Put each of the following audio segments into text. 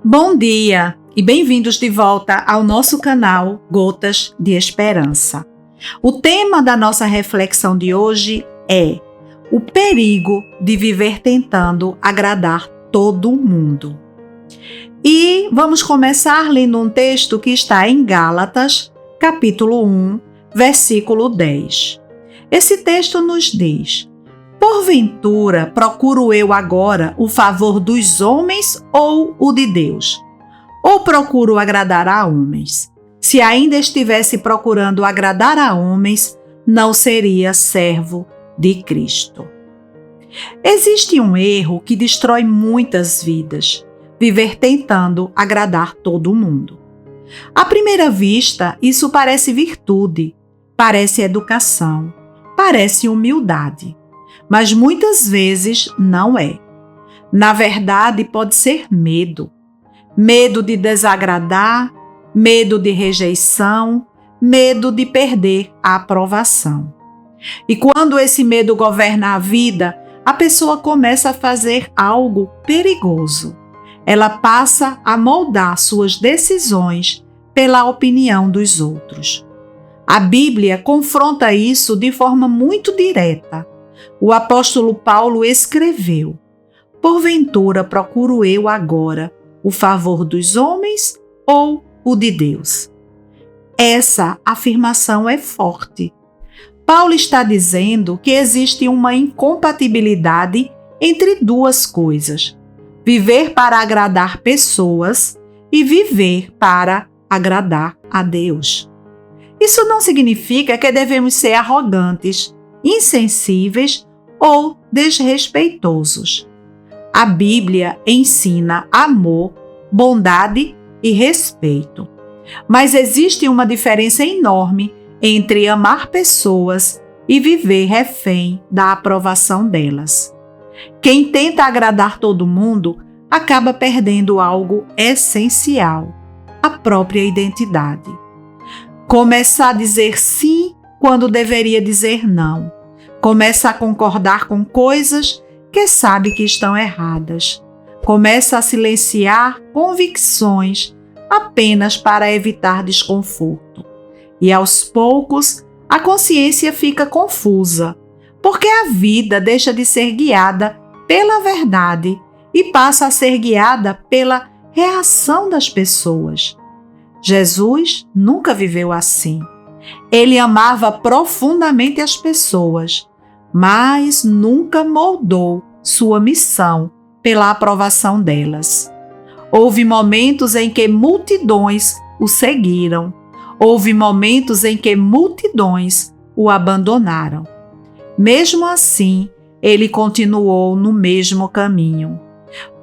Bom dia e bem-vindos de volta ao nosso canal Gotas de Esperança. O tema da nossa reflexão de hoje é o perigo de viver tentando agradar todo mundo. E vamos começar lendo um texto que está em Gálatas, capítulo 1, versículo 10. Esse texto nos diz: porventura procuro eu agora o favor dos homens ou o de Deus? Ou procuro agradar a homens? Se ainda estivesse procurando agradar a homens, não seria servo de Cristo. Existe um erro que destrói muitas vidas: viver tentando agradar todo mundo. À primeira vista, isso parece virtude, parece educação, parece humildade. Mas muitas vezes não é. Na verdade, pode ser medo. Medo de desagradar, medo de rejeição, medo de perder a aprovação. E quando esse medo governa a vida, a pessoa começa a fazer algo perigoso. Ela passa a moldar suas decisões pela opinião dos outros. A Bíblia confronta isso de forma muito direta. O apóstolo Paulo escreveu: porventura procuro eu agora o favor dos homens ou o de Deus? Essa afirmação é forte. Paulo está dizendo que existe uma incompatibilidade entre duas coisas: viver para agradar pessoas e viver para agradar a Deus. Isso não significa que devemos ser arrogantes, insensíveis ou desrespeitosos. A Bíblia ensina amor, bondade e respeito. Mas existe uma diferença enorme entre amar pessoas e viver refém da aprovação delas. Quem tenta agradar todo mundo acaba perdendo algo essencial: a própria identidade. Começa a dizer sim quando deveria dizer não. Começa a concordar com coisas que sabe que estão erradas. Começa a silenciar convicções apenas para evitar desconforto. E aos poucos, a consciência fica confusa, porque a vida deixa de ser guiada pela verdade e passa a ser guiada pela reação das pessoas. Jesus nunca viveu assim. Ele amava profundamente as pessoas, mas nunca moldou sua missão pela aprovação delas. Houve momentos em que multidões o seguiram. Houve momentos em que multidões o abandonaram. Mesmo assim, ele continuou no mesmo caminho.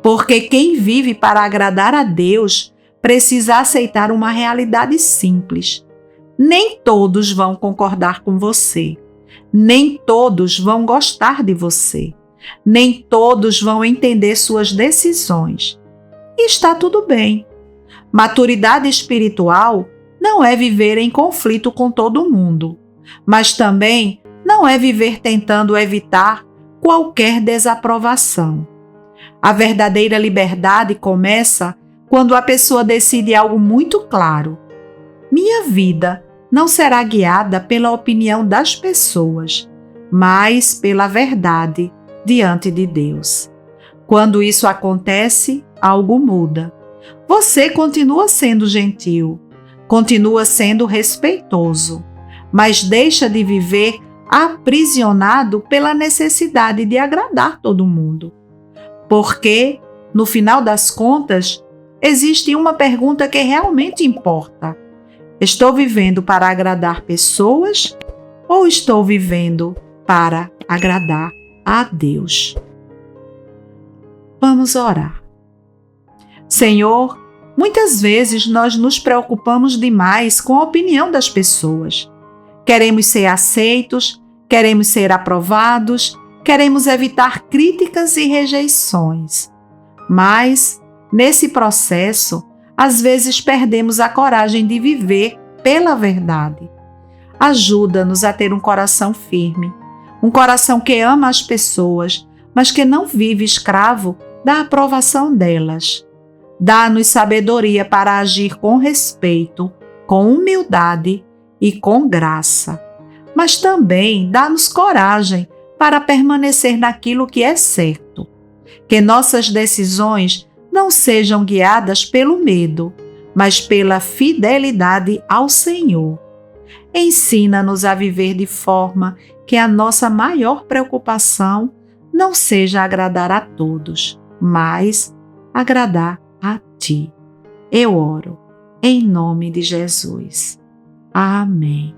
Porque quem vive para agradar a Deus precisa aceitar uma realidade simples. Nem todos vão concordar com você. Nem todos vão gostar de você. Nem todos vão entender suas decisões. E está tudo bem. Maturidade espiritual não é viver em conflito com todo mundo, mas também não é viver tentando evitar qualquer desaprovação. A verdadeira liberdade começa quando a pessoa decide algo muito claro: minha vida não será guiada pela opinião das pessoas, mas pela verdade diante de Deus. Quando isso acontece, algo muda. Você continua sendo gentil, continua sendo respeitoso, mas deixa de viver aprisionado pela necessidade de agradar todo mundo. Porque, no final das contas, existe uma pergunta que realmente importa: estou vivendo para agradar pessoas ou estou vivendo para agradar a Deus? Vamos orar. Senhor, muitas vezes nós nos preocupamos demais com a opinião das pessoas. Queremos ser aceitos, queremos ser aprovados, queremos evitar críticas e rejeições. Mas, nesse processo, às vezes perdemos a coragem de viver pela verdade. Ajuda-nos a ter um coração firme, um coração que ama as pessoas, mas que não vive escravo da aprovação delas. Dá-nos sabedoria para agir com respeito, com humildade e com graça. Mas também dá-nos coragem para permanecer naquilo que é certo. Que nossas decisões não sejam guiadas pelo medo, mas pela fidelidade ao Senhor. Ensina-nos a viver de forma que a nossa maior preocupação não seja agradar a todos, mas agradar a Ti. Eu oro em nome de Jesus. Amém.